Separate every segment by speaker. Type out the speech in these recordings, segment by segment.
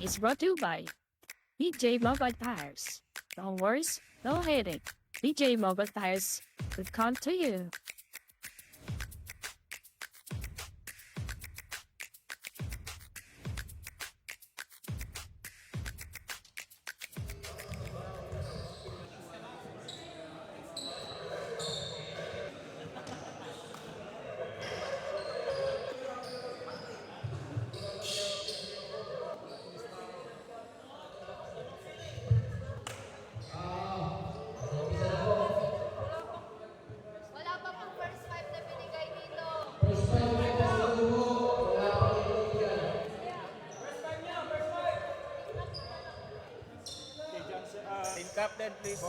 Speaker 1: is brought to you by BJ Mobile Tires. No worries, no headache. BJ Mobile Tires will come to you.
Speaker 2: Wala pa pang first five na binigay dito.
Speaker 3: Team captain, please.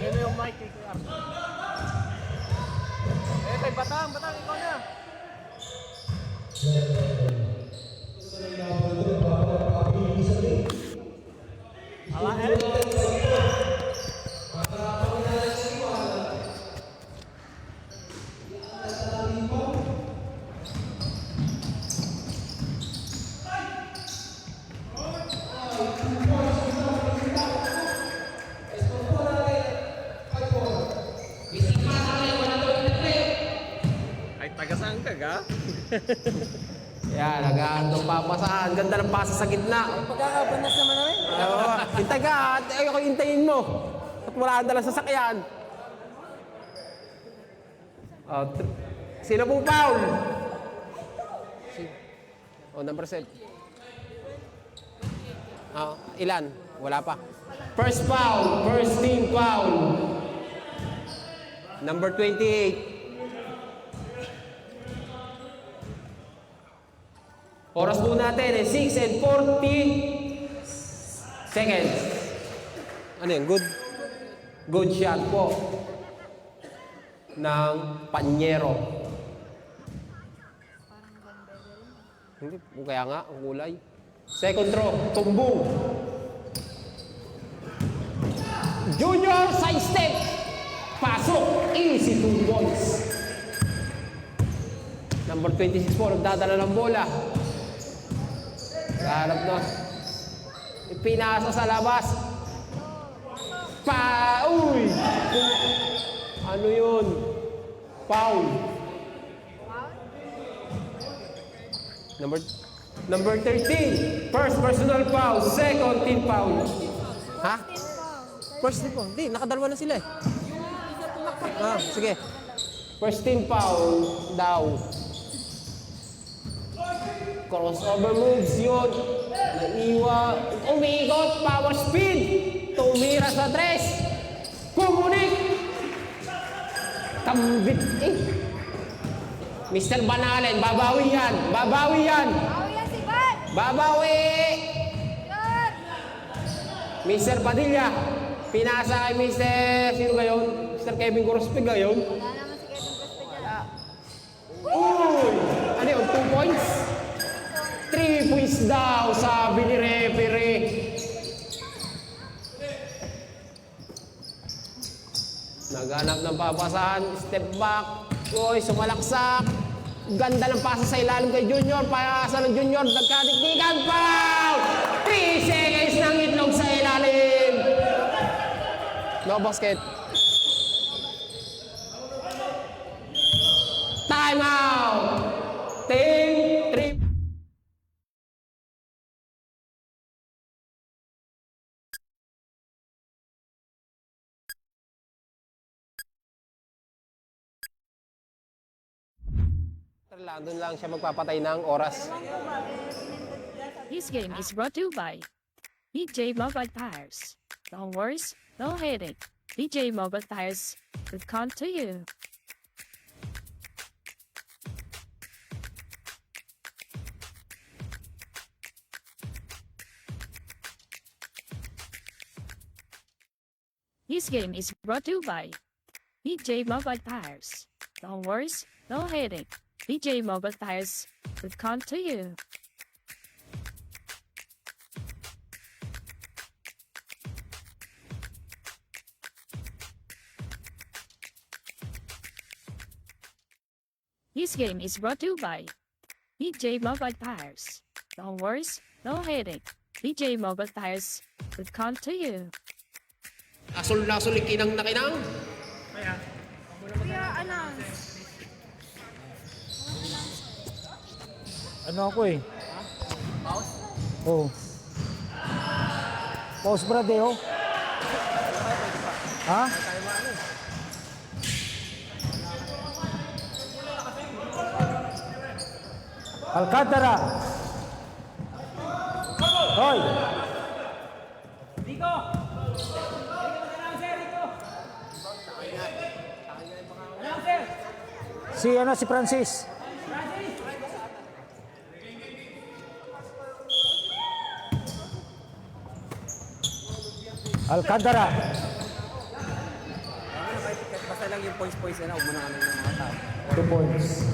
Speaker 3: Tingnan mo yung mic kay Kuya Arthur. Kay Batang, ikaw na. Ay, tagasang ka ga?
Speaker 4: Yan, nag-aandong papasahan. Ganda ng pasa sa gitna.
Speaker 3: Pagkakabanas naman na rin.
Speaker 4: Hintay ka, ayoko hintayin mo. At wala ang dalang sasakyan. Sino pong foul? Number 7. Ilan? Wala pa. First foul. First team foul. Number 28. Oras po natin ay 6 and 40 seconds. Ano yan? Good? Good shot po ng Panyero. Hindi, kaya nga, ang kulay. Second throw, tumbong. Junior side step. Pasok. Easy 2 points. Number 26 po, nagdadala ng bola. Sarap na. Ipinasa sa labas. Uy! Ano yun? Foul. Number 13. First personal foul. Second team foul. Ha? First team foul. Hindi, nakadalawa na sila eh. Sige. First team foul daw. Crossover moves yun. Naiwa. Umiikot. Power speed. Tumira sa tres. Kumunik. Kambit eh. Mr. Banalen, babawi yan. Babawi yan.
Speaker 2: Bawi yan si Van!
Speaker 4: Babawi.
Speaker 2: Yan!
Speaker 4: Mr. Padilla. Pinasa kay Mr. Sino gayon? Mr. Kevin Grospig gayon?
Speaker 2: Wala naman si Kevin Crespo dyan.
Speaker 4: Uy! Ano yun? 2 points? 3 points daw, sabi ni referee. Naghanap ng papasahan, step back. Uy, sumalaksak. Ganda ng pasa sa ilalim kay Junior. Pasa ng Junior, nagkadikdikan. Foul! 3 seconds ng itlog sa ilalim. No basket. Time out! Team 3. Doon lang siya magpapatay ng oras.
Speaker 1: This game is brought to you by BJ Mobile Tires. No worries, no headache. BJ Mobile Tires will come to you. This game is brought to you by BJ Mobile Tires. No worries, no headache. BJ Mobile Tires will come to you. This game is brought to you by BJ Mobile Tires. No worries, no headache. BJ Mobile Tires will come to you.
Speaker 4: Asol na asol, kinang na kinang.
Speaker 2: Kaya announce.
Speaker 3: Ano ako eh? Pause? Oo. Pause brade oh. Ha? Alcantara. Hoy. Rico. Si Francis. Alcantara.
Speaker 5: Basta lang yung points na, huwag mo na kami ng mga tao.
Speaker 3: 2 points.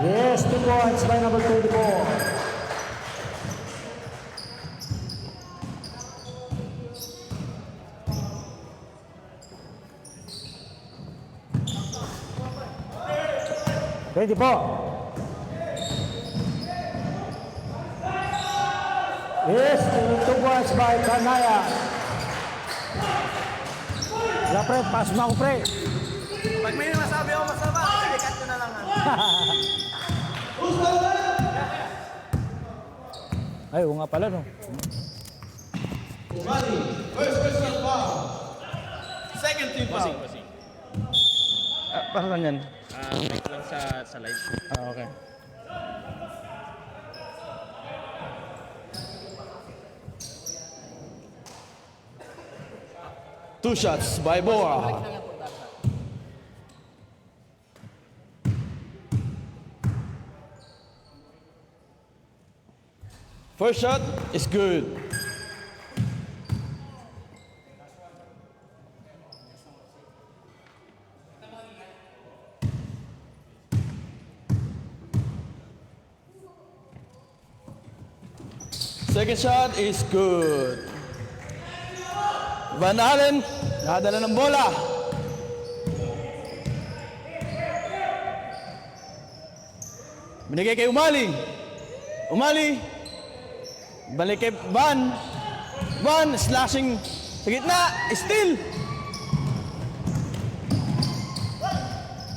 Speaker 3: Yes, 2 points by number 24. Ready po. Yes, 2 points by Kanaya. Wala pre, pass mo ako pre.
Speaker 5: Pag may masabi ako masama, cut ko na lang.
Speaker 3: Ay, oo nga pala no.
Speaker 5: Second team foul.
Speaker 3: Parang lang yan.
Speaker 6: Wait lang sa live.
Speaker 3: Okay.
Speaker 6: 2 shots by Bora. First shot is good. Second shot is good. Van Allen, nakadala ng bola. Binigay kay Umali. Umali. Balik kay Van. Van, slashing sa gitna. Steal.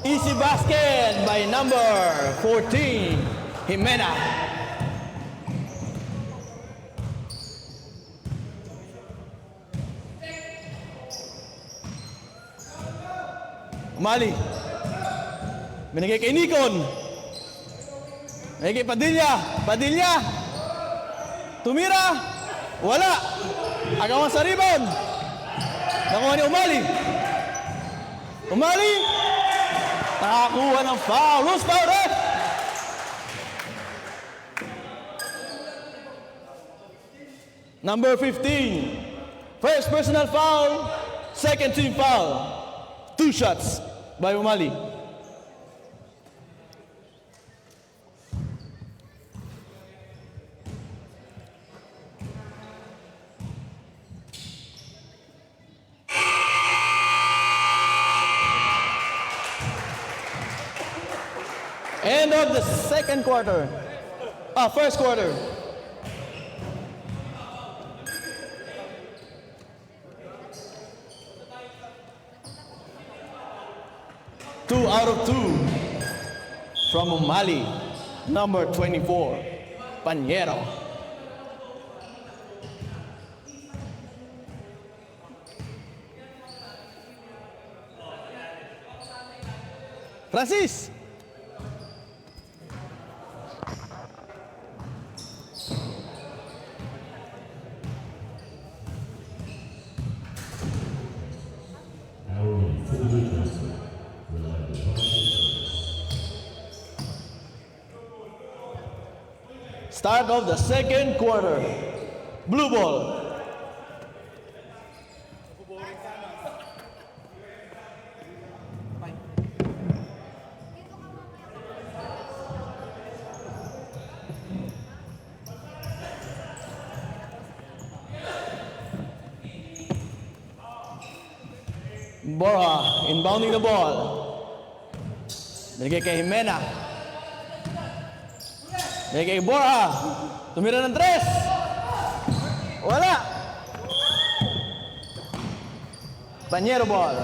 Speaker 6: Easy basket by number 14, Jimena. Umali. Binigay kay Nikon. Binigay kay Padilla. Padilla. Tumira. Wala. Agawan sa rebound. Nakuha ni Umali. Umali. Nakakuha ng foul. Loose foul, ref. Number 15. First personal foul. Second team foul. 2 shots by Umali. End of the second quarter. First quarter. Two out of 2 from Umali, number 24, Pañero. Francis. Start of the second quarter. Blue ball. Bora inbounding the ball. Binigay kay Jimena. Binigay kay Bora. Tumira ng 3. Wala. Pañero ball.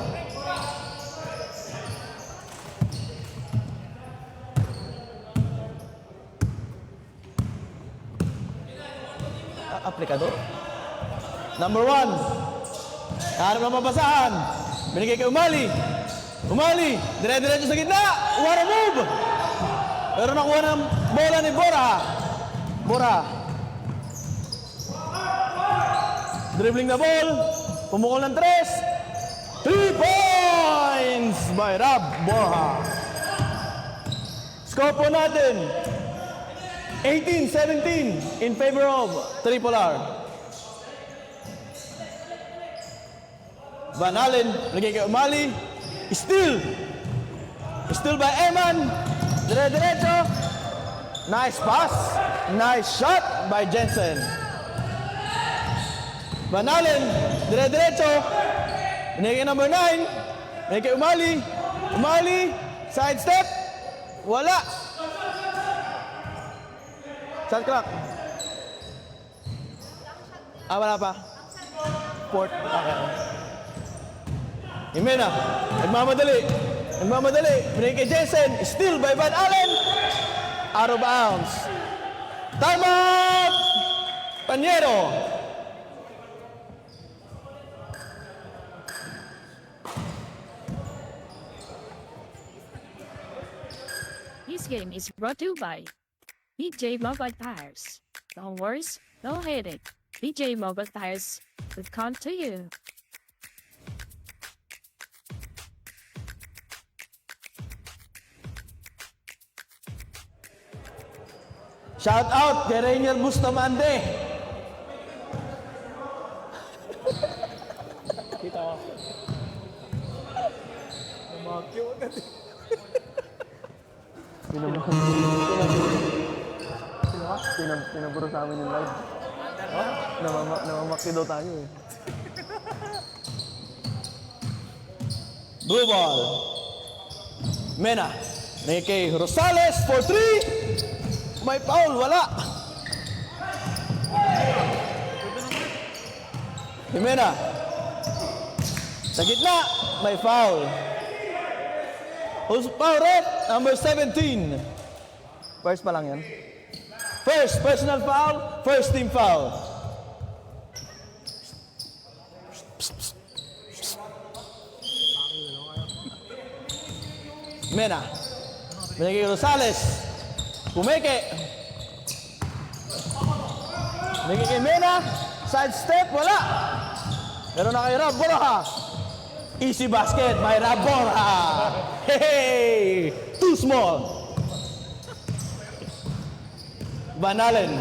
Speaker 6: Aplikador. Number 1. Harap ng papasahan. Binigay kay Umali. Umali. Dire-diretso sa gitna. What a move. Pero nakuha ng bola ni Bora. Bora. Dribbling the ball. Pumukol ng 3. 3 points by Rob Bora. Score po natin. 18-17 in favor of Triple R. Van Allen, lagay kay Umali. Steal. Steal by Eman. Dire-diretso. Nice pass. Nice shot by Jensen. Van Allen, dire-diretso. Binigay kay number 9. Binigay kay Umali. Umali, side step. Wala. Shot clock. Wala pa. Fourth. Okay. Jimena, nagmamadali. Nagmamadali. Binigay kay Jensen. Steal by Van Allen. Out of bounds. Time out! Pañero.
Speaker 1: This game is brought to you by BJ Mobile Tires. Don't worry, don't hate it. BJ Mobile Tires will come to you.
Speaker 6: Shout out kay Rainier Bustamante.
Speaker 5: Pinaburo sa amin yung live. Namamakti daw tayo eh.
Speaker 6: Blue ball. Mena. Naging kay Rosales for 3. May foul, wala. Mena. Sa gitna, may foul. Who's foul, red? Number 17.
Speaker 5: First pa lang yan.
Speaker 6: First personal foul, first team foul. Mena. Binigay kay Rosales. Pumeke. Binigay kay Mena. Side step, wala. Pero na kay Rob Borja. Easy basket by Rob Borja. Hey! Too small. Van Allen.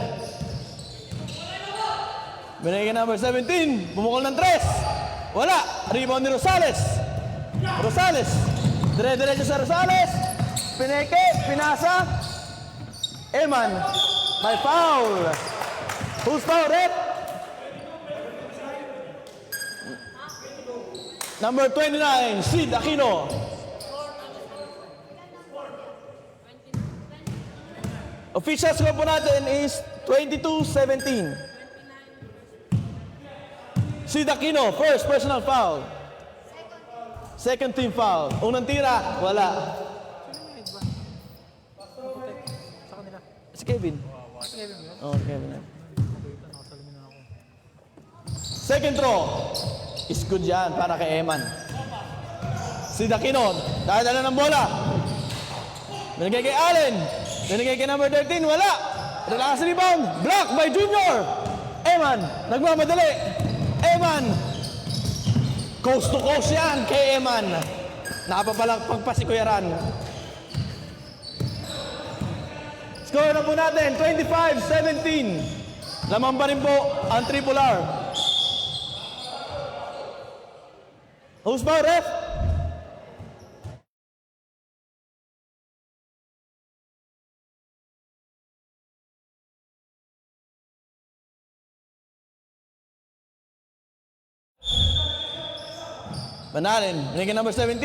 Speaker 6: Binigay kay number 17. Bumukol ng 3. Wala. Rebound ni Rosales. Rosales. Dire-diretso sa Rosales. Pineke. Pinasa. Eman. May foul. Who's foul, red? Number 29, Sid Aquino. Official score po natin is 22-17. Sid Aquino, first personal foul. Second team foul. Unang tira, wala. Si Kevin. Oh, Kevin. Second throw. Is good yan para kay Eman. Si Daquino, dala ng bola. Binigay kay Allen. Binigay kay number 13, wala. Relakas rebound. Block by Junior. Eman, nagmamadali. Eman. Coast to coast yan kay Eman. Nakapapalagpag pa si Kuya Ran. Score na po natin, 25-17. Lamang pa rin po ang Triple R. Who's ba, ref? Manalin, binigay number 17.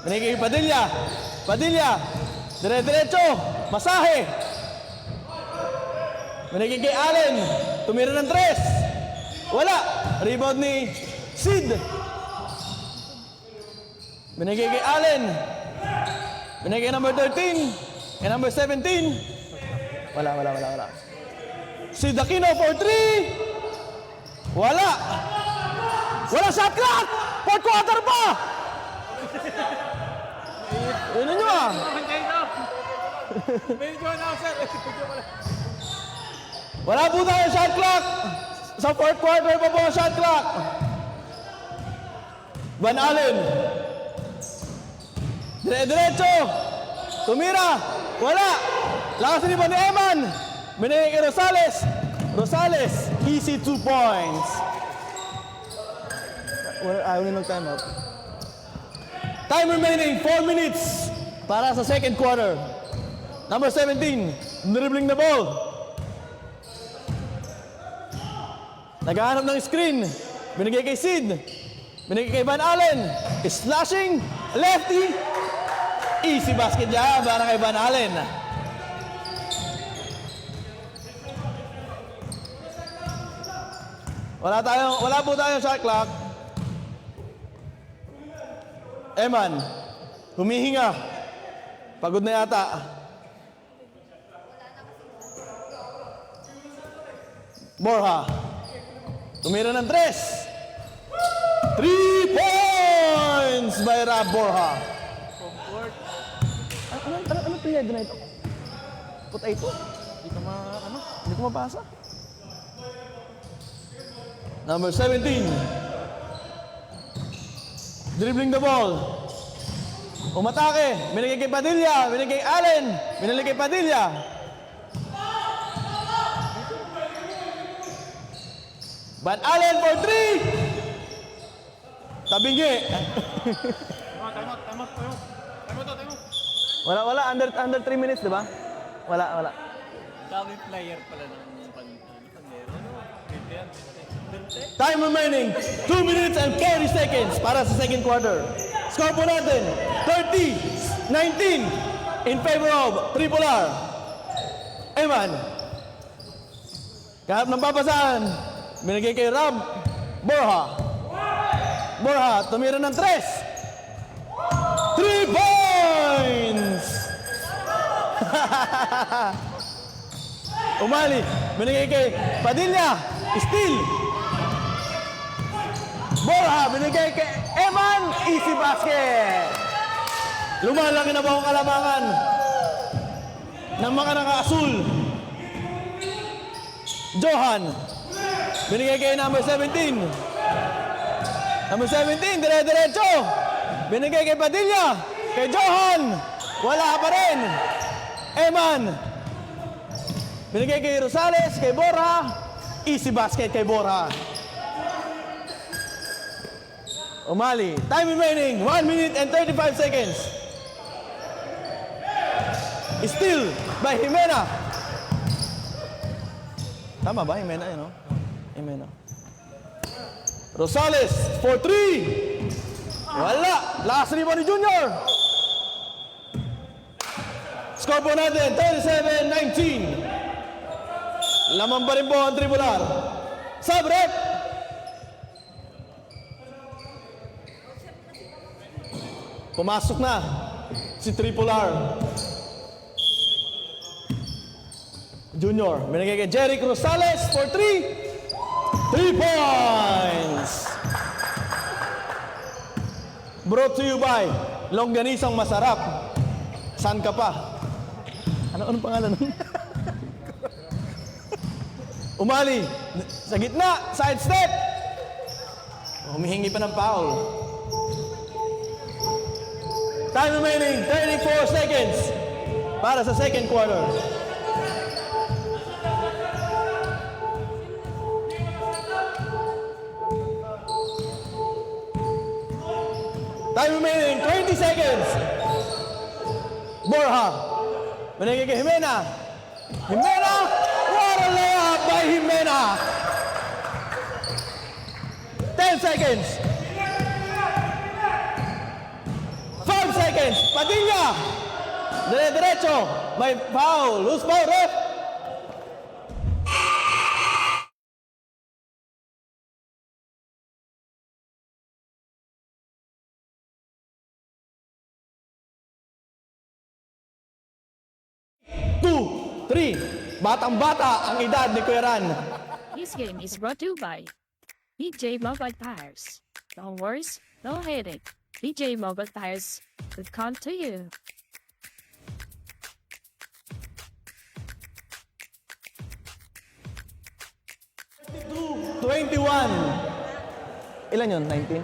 Speaker 6: Binigay kay Padilla. Padilla, dire-diretso, masahe. Binigay kay Allen, tumira ng 3. Wala, rebound ni Sid. Binigay kay Allen. Binigay kay number 13. Kay number 17. Wala. Si Daquino for 3. Wala. Wala shot clock! Fourth quarter pa! Yun nyo ah. Wala po tayo shot clock. Sa fourth quarter pa po ang shot clock. Van Allen. Dire-diretso. Tumira. Wala. Lakas ni Eman. Binigay kay Rosales. Rosales. Easy 2 points. Ayaw nyo mag-time out. Time remaining 4 minutes para sa second quarter. Number 17. Dribbling the ball. Naghahanap ng screen. Binigay kay Sid. Binigay kay Van Allen. Slashing. Lefty. Easy basket dyan para kay Van Allen. Wala po tayong shot clock. Eman, humihinga. Pagod na yata. Borja. Tumira ng 3. 3 points by Rob Borja. Ano pinyedo na ito? Puta ito? Hindi ko mapasa. Number 17. Dribbling the ball. Umatake. Binigay kay Padilla. Binigay kay Allen. Binigay kay Padilla. Van Allen for 3. Tabingi. Wala. Under 3 minutes, di ba? Wala.
Speaker 5: Dami player pala ng
Speaker 6: Time remaining, 2 minutes and 40 seconds para sa second quarter. Score po natin, 30-19 in favor of Triple R. Eman. Kahap ng papasahan, binigay kay Ram Borja, tumira ng 3. 3 points! Umali, binigay kay Padilla, steal. Borja, binigay kay Eman, easy basket. Lumalaki na ba ang kalamangan ng mga naka-asul? Johan, binigay kay number 17. Number 17, dire-diretso. Binigay kay Padilla, kay Johan. Wala pa rin. Eman, binigay kay Rosales, kay Borja. Easy basket kay Borja. Umali. Time remaining, 1 minute and 35 seconds. Steal by Jimena. Tama ba? Jimena yun, no? Jimena. Rosales for 3. Wala. Last rebound ni Junior. Score po natin, 37-19. Lamang pa rin po ang tribular. Sabrep. Pumasok na si Triple R. Junior, binigay kay Jeric Rosales for 3. 3 points. Brought to you by Longganisang Masarap. Saan ka pa? Anong pangalan nun? Umali. Sa gitna. Side step. Humihingi pa ng foul. Time remaining, 34 seconds para sa second quarter. Time remaining, 20 seconds. Borja. Binigay kay Jimena. Jimena! What a layup by Jimena! 10 seconds. 5 seconds. Padilla. Dire-diretso. May foul. Loose foul, ref. Batang-bata ang edad ni Kuya Ran.
Speaker 1: This game is brought to you by BJ Mobile Tires. No worries, no headache. BJ Mobile Tires will come to you.
Speaker 6: 21. Ilan yun? 19?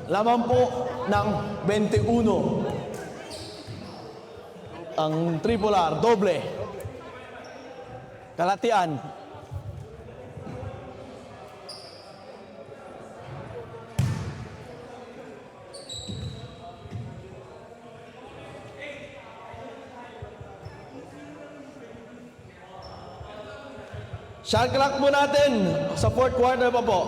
Speaker 6: Lamang po ng 21. Ang Triple R, doble. Kalatian. Shot clock po natin sa fourth quarter pa po.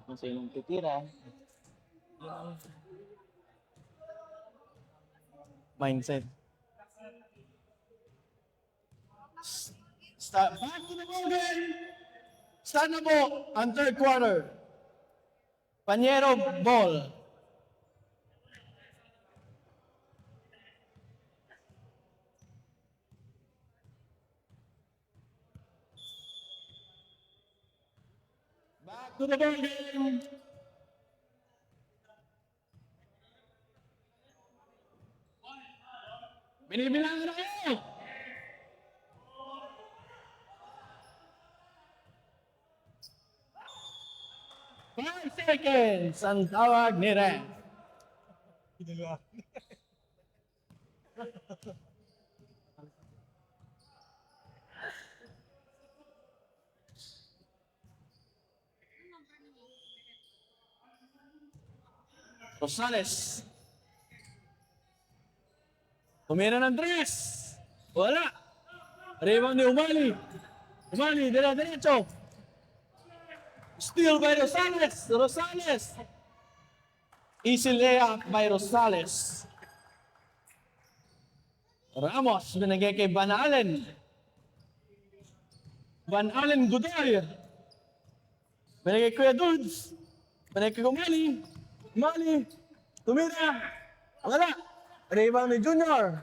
Speaker 7: Kung sinong titira.
Speaker 6: Mindset. Start. Back to the ball game. Start na po ang third quarter. Panyero ball. to the ball game. Binibilangan na kayo. 5 seconds ang tawag ni Ren. Rosales. Tumira ng 3. Wala. Rebound ni Umali. Umali, diretso. Steal by Rosales. Rosales. Easy layup by Rosales. Ramos, binigay kay Van Allen. Van Allen Godoy. Binigay Kuya Dudes. Binigay kay Umali. Umali. Tumira. Wala. Rebound ni Junior.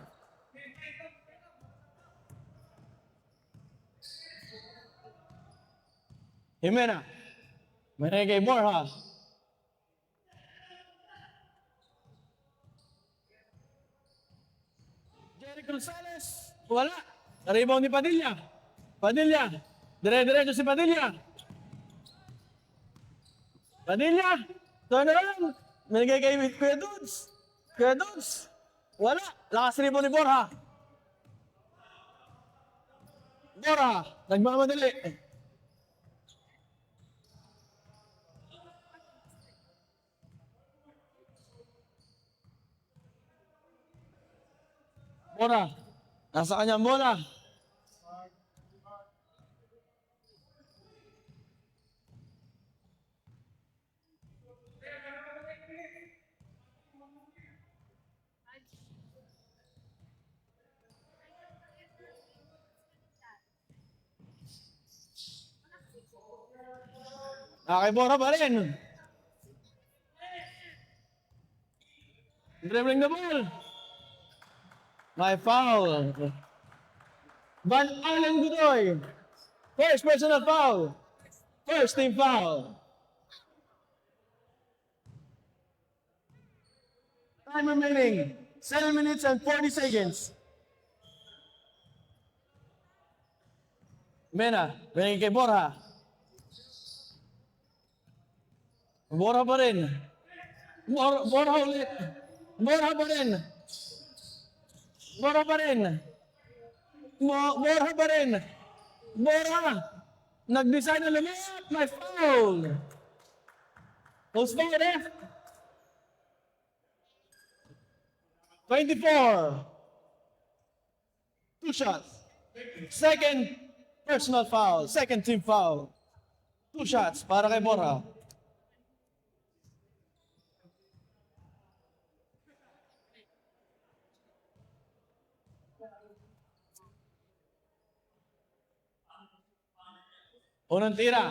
Speaker 6: Jimena. Binigay kay Borja. Jeric Gonzalez. Wala. Rebound ni Padilla. Padilla. Dire-diretso si Padilla. Padilla. Turn around. Binigay kay Kuya Dudes. Kuya Dudes. Wala. Lakas rebound ni Borja. Borja. Nagmamadali. Bola. Nasa kanyang bola. Kay Bora pa rin. Dribbling the ball. My foul. Van Allen Godoy. First personal foul. First team foul. Time remaining. 7 minutes and 40 seconds. Mena, binigay kay Borja. Borja pa rin. Borja ulit. Borja pa rin. Borja pa rin. Borja pa rin. Borja. Nag-design na lumipat. My foul. Who's foul eh? 24. 2 shots. Second personal foul. Second team foul. 2 shots para kay Borja. Unang tira.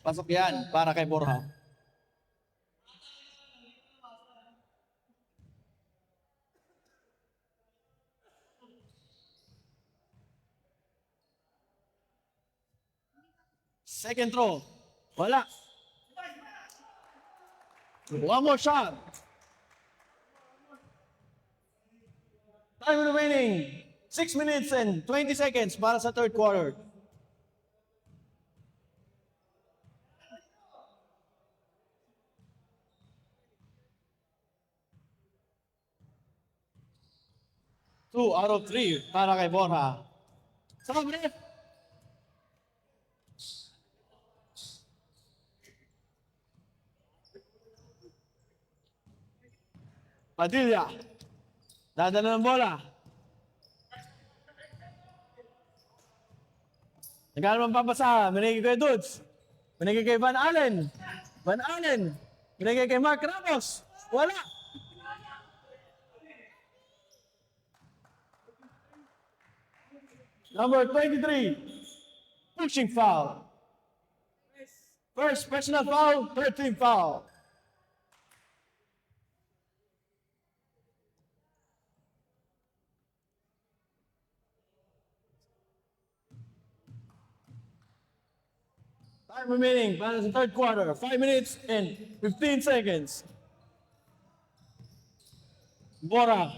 Speaker 6: Pasok yan para kay Borja. Second throw. Wala. One more shot. Time remaining. 6 minutes and 20 seconds para sa third quarter. Two out of 3 para kay Borja. Sobre. Padilla. Dadala ng bola. Nagkaroon ng papasa. Binigay kay Dudes. Binigay kay Van Allen. Van Allen. Binigay kay Mark Ramos. Wala. Number 23, pushing foul. First personal foul, third team foul. Time remaining para sa third quarter. 5 minutes and 15 seconds. Bora.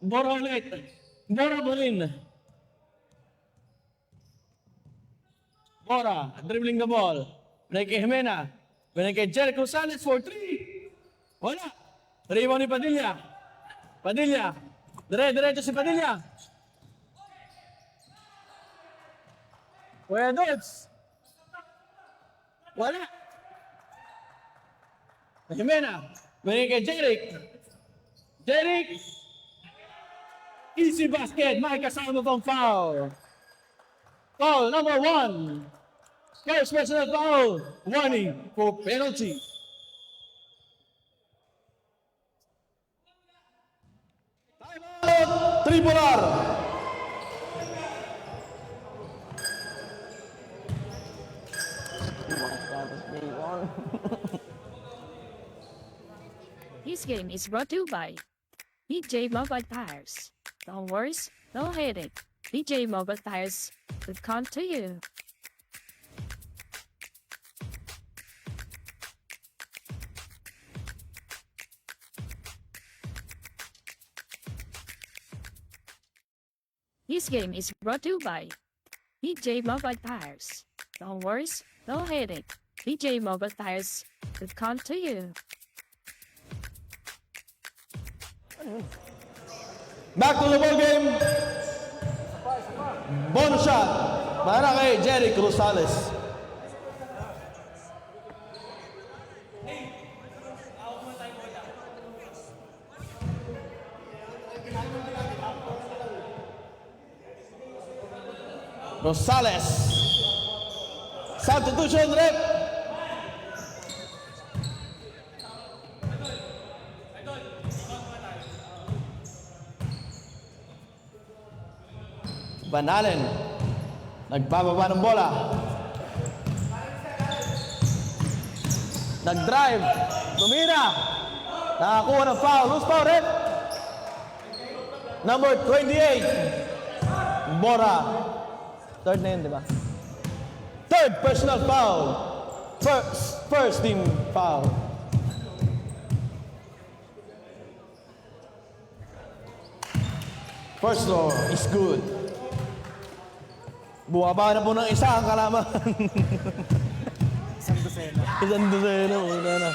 Speaker 6: Bora ulit. Bora pa rin. Bora. Dribbling the ball. Binay kay Jimena. Binay kay Jericho Sanchez for 3. Wala. Rebound ni Padilla. Padilla. Diretso si Padilla. Kuya Dodds. Wala. Jimena. Binay kay Jeric. Jeric. Easy basket. May kasama pang foul. Foul number 1. First personal foul. Warning for penalty. Timeout. Tripolar.
Speaker 1: This game is brought to you by BJ Mobile Tires. Don't worry, no headache. BJ Mobile Tires will come to you. This game is brought to you by BJ Mobile Tires. Don't worry, no headache. BJ Mobile Tires will come to you.
Speaker 6: Back to the ball game. Bonus shot para kay Jeric Rosales. Rosales. Substitution rep. Van Allen. Nagbababa ng bola. Nag-drive. Tumira. Nakakuha ng foul. Who's foul, ref? Number 28. Bora. Third na yun, di ba? Third personal foul. First team foul. First throw is good. Buwaba na po ng isa ang kalaman. Isang dosena. Una na.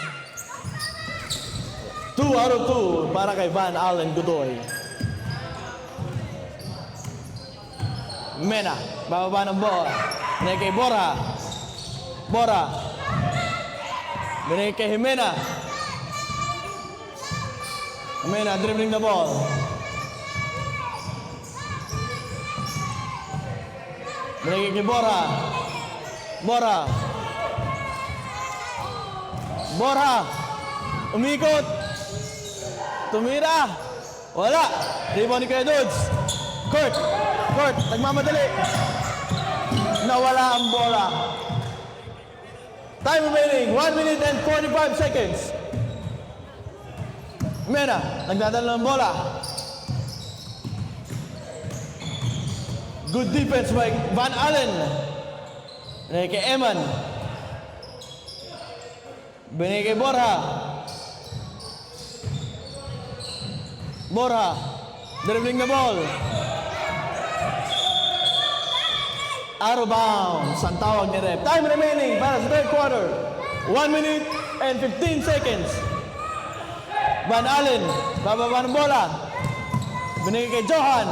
Speaker 6: 2 out of 2 para kay Van Allen Godoy. Mena, bababa ng bola. Binigay kay Bora. Bora. Binigay kay Jimena. Jimena dribbling the ball. Binigay kay Bora. Bora. Bora. Umikot. Tumira. Wala. Rebound ni Kuya Dodds. Kurt. Nagmamadali. Nawala ang bola. Time remaining. 1 minute and 45 seconds. Mena. Nagdadala ng bola. Good defense by Van Allen. Binigay kay Eman. Binigay kay Borja. Borja. Dribbling the ball. Out of bounds. Ang tawag ni ref. Time remaining para sa third quarter. 1 minute and 15 seconds. Van Allen. Bababa ng bola. Binigay kay Johan.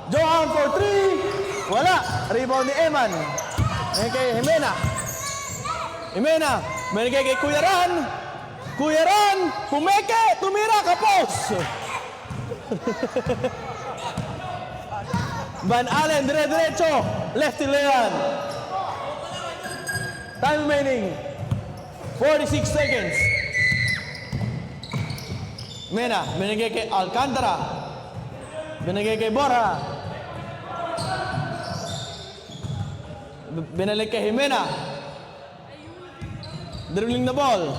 Speaker 6: Johan for 3. Wala. Rebound ni Eman. Binigay kay Jimena. Jimena. Binigay kay Kuya Ran. Kuya Ran. Pumeke. Tumira. Kapos. Van Allen. Dire-diretso. Lefty Leon. Time remaining. 46 seconds. Mena. Binigay kay Alcantara. Binigay kay Borja. Binalik kay Jimena. Dribbling the ball.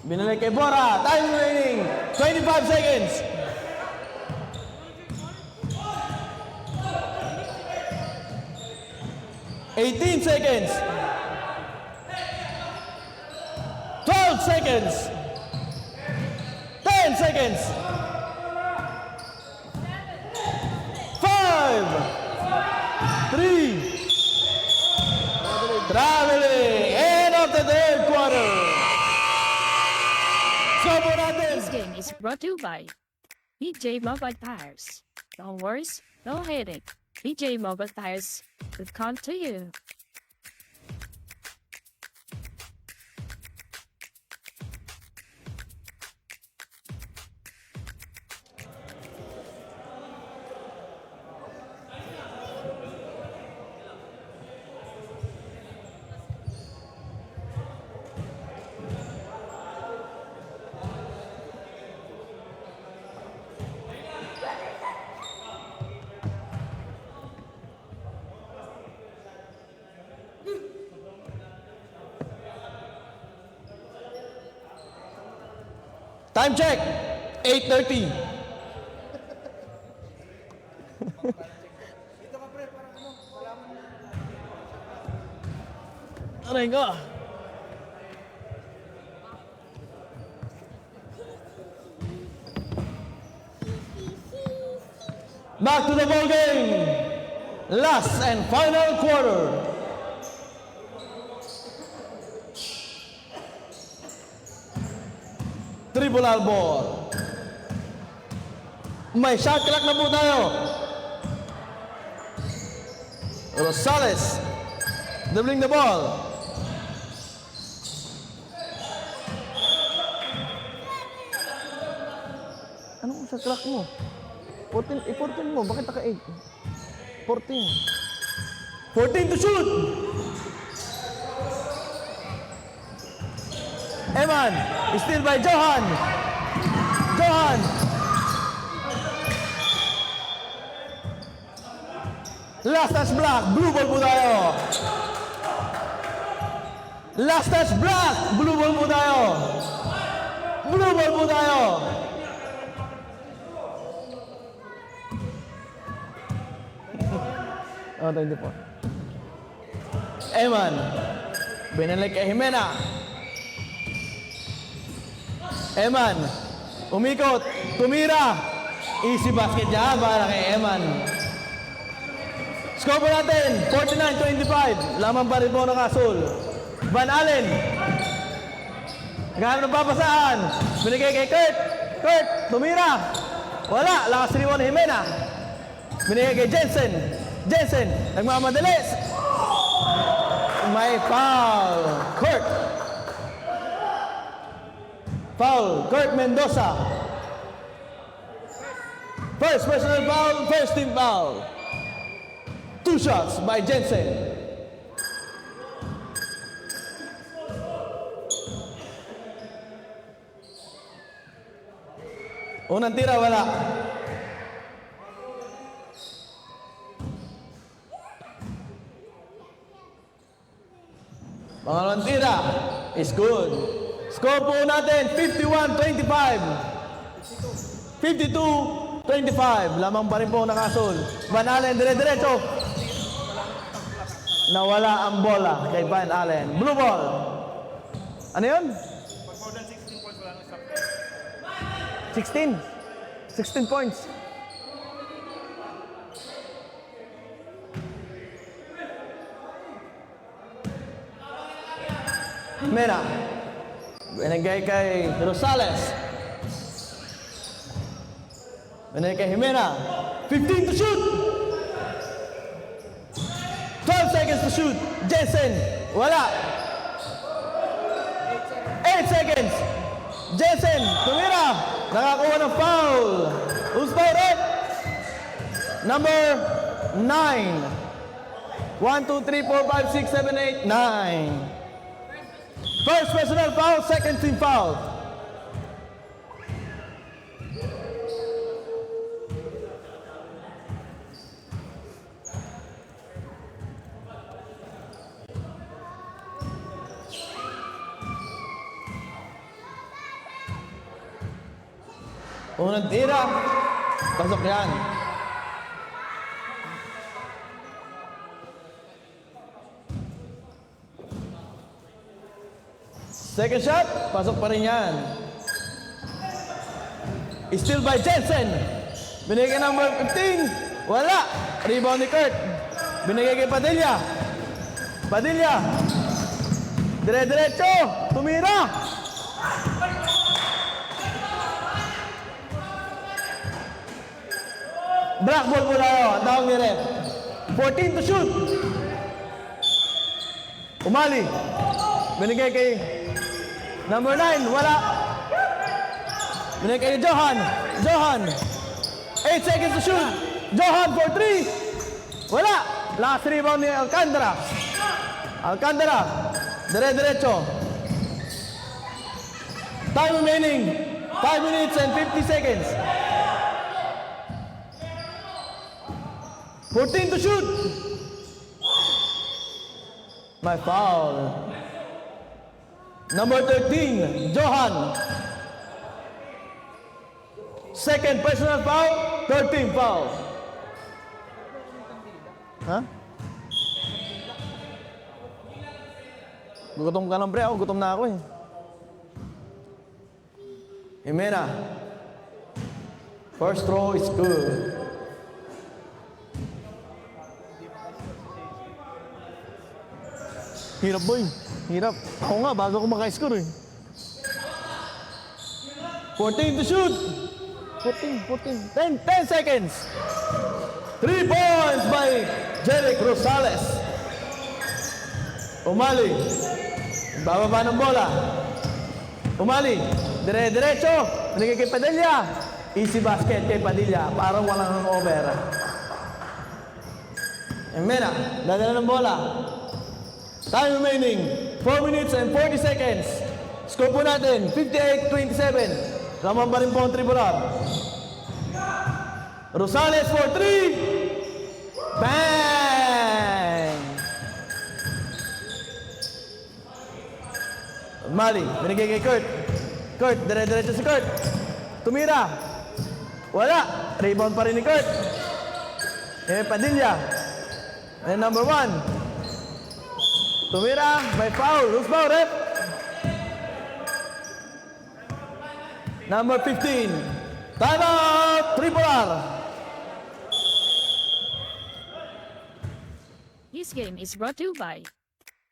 Speaker 6: Binalik kay Bora. Time remaining. 25 seconds. 18 seconds. 12 seconds. 10 seconds. 5, 3, traveling. End of the third quarter. Score po natin.
Speaker 1: This game is brought to you by BJ Mobile Tires. Don't worry, no headache. BJ Mobile Tires will come to you.
Speaker 6: Time check. 8:30. Aray ko. Back to the ball game. Last and final quarter. Triple ball. May shot clock na po tayo. Rosales dribbling the ball. Anong shot clock mo? 14 mo. Bakit naka 8? 14. 14 to shoot. Eman, steal by Johan. Johan. Last touch block, blue ball po tayo. Last touch block, blue ball po tayo. Blue ball po tayo. Oh, 24. Eman, binalik kay Jimena. Eman, umikot, tumira. Easy basket dyan para kay Eman. Score po natin, 49-25. Lamang pa rin po ng Asul. Van Allen. Naghahanap ng papasaan. Binigay kay Kurt. Kurt, tumira. Wala, lakas siniwan ni Jimena. Binigay kay Jensen. Jensen, nagmamadalis. May foul. Kurt. Foul, Kurt Mendoza. First personal foul, first team foul. 2 shots by Jensen. Unang tira, wala. Pangalawang tira is good. Score po natin, 51-25. 52-25. Lamang pa rin po ng Asul. Van Allen, dire-diretso. Nawala ang bola kay Van Allen. Blue ball. Ano yun? 16. 16 points. Mena. Binigay kay Rosales. Binigay kay Jimena. 15 to shoot. 12 seconds to shoot. Jensen. Wala. 8 seconds. Jensen. Tumira. Nakakuha ng foul. Who's fouled it? Number 9. 1, 2, 3, 4, 5, 6, 7, 8, 9. First personal foul, second team foul. Unang tira. Pasok yan. Second shot, pasok pa rin yan. Steal by Jensen. Binigay kay number 15. Wala. Rebound ni Kurt. Binigay kay Padilla. Padilla. Dire-diretso. Tumira. Black ball po tayo. Ang tawag ni ref. 14 to shoot. Umali. Binigay kay number 9. Wala. Binigay kay Johan. Johan. 8 seconds to shoot. Johan for 3. Wala. Last rebound ni Alcantara. Alcantara. Dire-diretso. Time remaining. 5 minutes and 50 seconds. 14 to shoot. My foul. Number 13, Johan. Second personal foul, 13 foul. Ha? Gutom ka lang, pre. Ako, gutom na ako eh. Jimena. First throw is good. Hirap, boy. Hirap. Ako nga, bago ako maka-score eh. 14 to shoot. 14. 10 seconds. 3 points by Jeric Rosales. Umali. Bababa ng bola. Umali. Dire-diretso. Binigay kay Padilla. Easy basket kay Padilla. Parang walang over. Mena. Dadala ng bola. Time remaining, 4 minutes and 40 seconds. Score po natin, 58-27. Laman pa rin po ang tribular. Rosales for 3. Bang! Mali, binigay kay Kurt. Kurt, dire-diretso si Kurt. Tumira. Wala. Rebound pa rin ni Kurt. Padilla. And number 1. Tumira, may foul. Who's foul, ref? Number 15. Time out! Triple-R.
Speaker 1: This game is brought to you by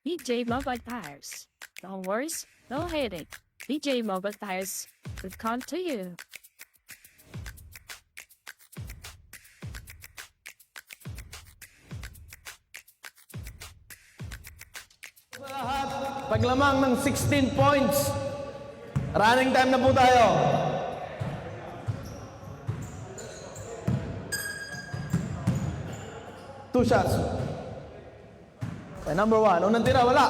Speaker 1: BJ Mobile Tires. Don't worry, no headache. BJ Mobile Tires will come to you.
Speaker 6: Paglamang ng 16 points. Running time na po tayo. Two shots. Number 1. Unang tira, wala.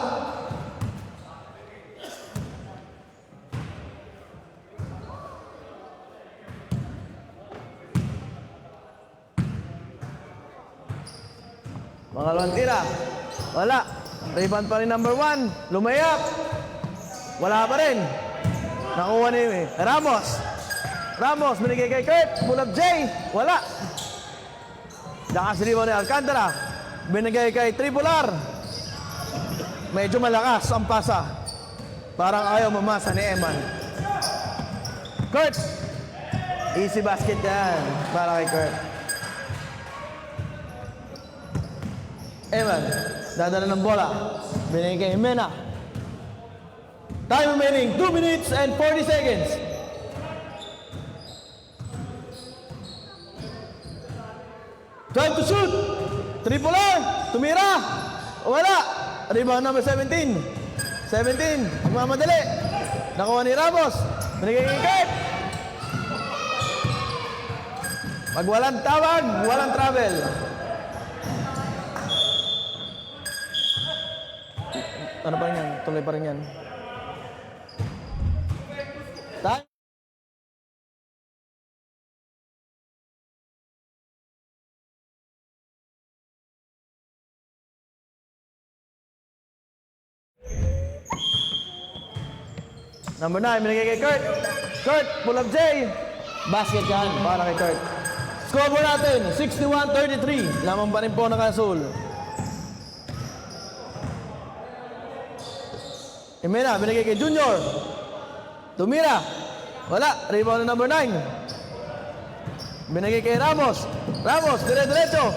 Speaker 6: Pangalawang tira. Wala. Rebound pa rin number 1. Lumayap. Wala pa rin. Nakuha ni Ramos. Ramos, binigay kay Kurt. Pull up J. Wala. Lakas rebound ni Alcantara. Binigay kay Triple-R. Medyo malakas ang pasa. Parang ayaw mamasa ni Eman. Kurt. Easy basket yan. Para kay Kurt. Eman. Dadala ng bola. Binigay kay Jimena. Time remaining, 2 minutes and 40 seconds. Time to shoot. Triple-R. Tumira. Wala. Rebound number 17. 17. Magmamadali. Nakuha ni Ramos. Binigay kay Kurt. Pag walang tawag, walang travel. Ano pa rin yan? Tuloy pa rin yan. Time. Number 9, binigay kay Kurt. Kurt, pull up J. Basket yan, para kay Kurt. Scoreboard natin, 61-33. Lamang pa rin po ng Azul. Jimena, binigay kay Junior. Tumira. Wala. Rebound na number 9. Binigay kay Ramos. Ramos, dire-diretso.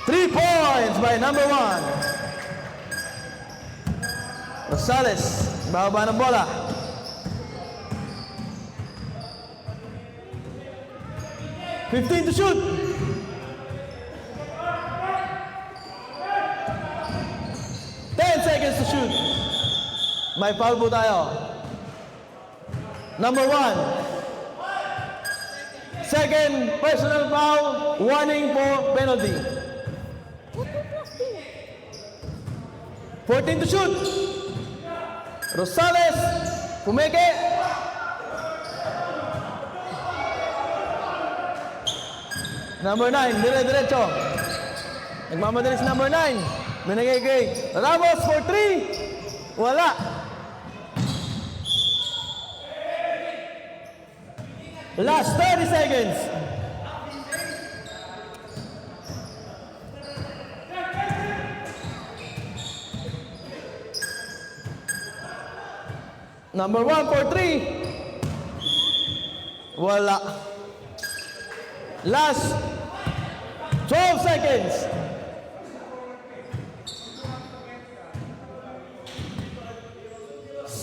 Speaker 6: 3 points by number 1. Rosales, bababa ng bola. $15 to shoot. 10 seconds to shoot. May foul po tayo. Number 1. Second personal foul, warning for penalty. 14 to shoot. Rosales, Pumeke. Number 9, dire-diretso. Nagmamadali si number 9. Binigay kay Ramos for 3. Wala. Last 30 seconds. Number 1 for 3. Wala. Last 12 seconds.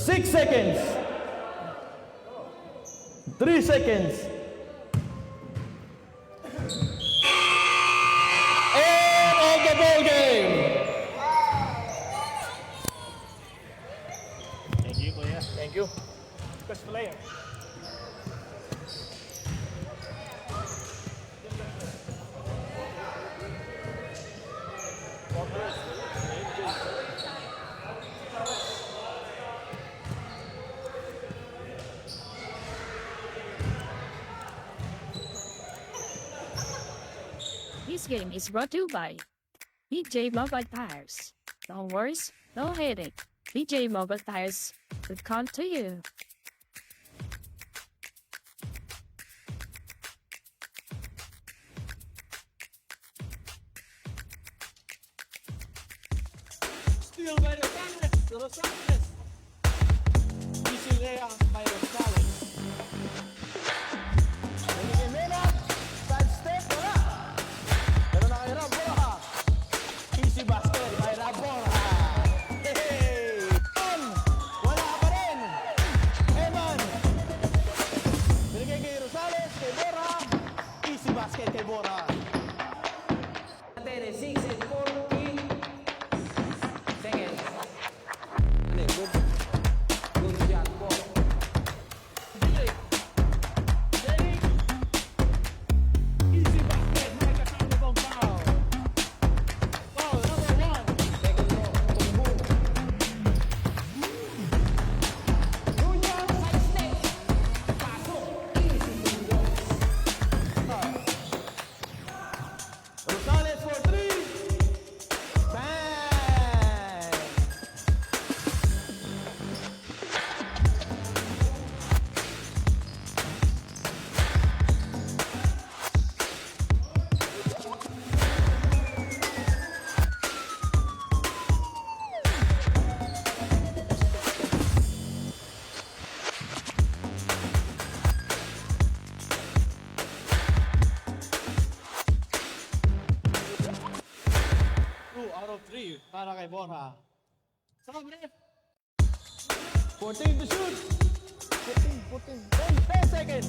Speaker 6: Six seconds. 3 seconds. End of the ball game.
Speaker 7: Thank you, Kuya.
Speaker 6: Thank you.
Speaker 7: Best player.
Speaker 1: This game is brought to you by BJ Mobile Tires. No worries, no headache. BJ Mobile Tires will come to you.
Speaker 6: Steal by Rosales. Easy layup by Rosales. Binigay Mena. Side step, wala. Pero nakahirap, Borja. Easy basket by Borja. Hey! Wala pa rin. Eman. Binigay kay Rosales, kay Borja. Easy basket kay Borja.
Speaker 4: 6 and 40 seconds. Good. Good shot po.
Speaker 6: Easy basket, Mike Acandabong foul. Foul number 1.
Speaker 4: Second row. Boom. Junior side step. Pasok. Easy Junior.
Speaker 6: Rosales for 3. Bang! Two out of 3 para kay Borja. Sobre. 14 to shoot. 10 seconds.